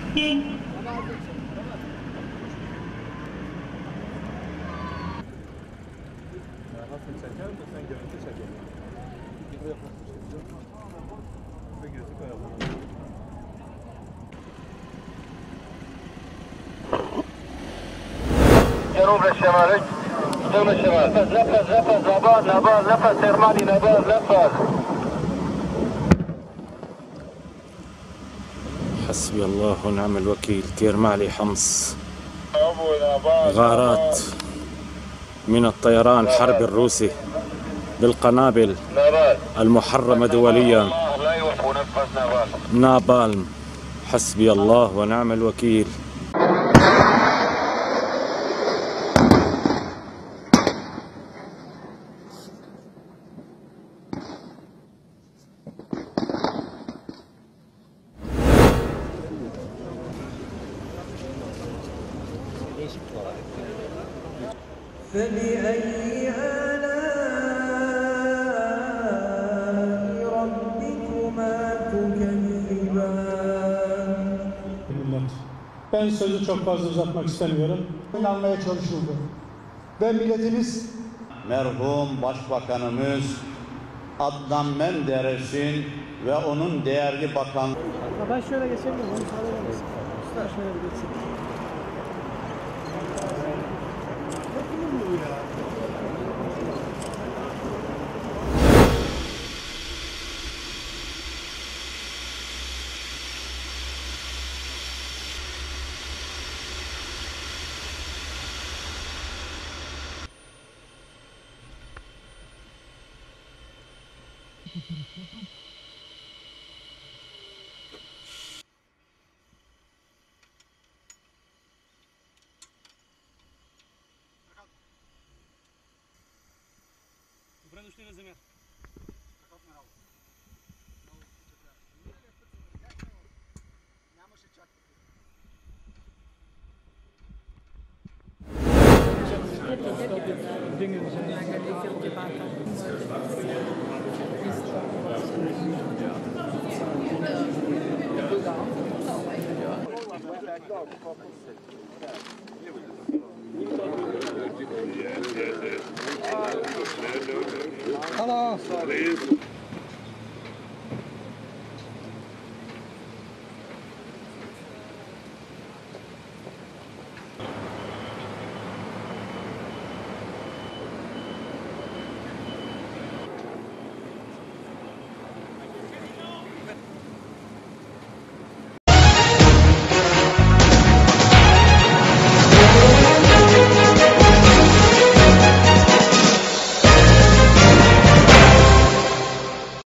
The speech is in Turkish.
Nasıl çeker de sen görüntü çeker. جنوب للشمال جنوب للشمال نفذ نبال نفذ سيرماني نبال نفذ حسبي الله ونعم الوكيل. كيرمالي حمص، غارات من الطيران الحربي الروسي بالقنابل المحرمة دوليا. نابالم. حسبي الله ونعم الوكيل. فبأي آلاء ربكما تكذبان. Ben sözü çok fazla uzatmak istemiyorum. Almaya çalışıldı. Ve milletimiz merhum Başbakanımız Adnan Menderes'in ve onun değerli bakan... Ben şöyle geçebilir miyim? Şöyle bir geçeyim. Hello.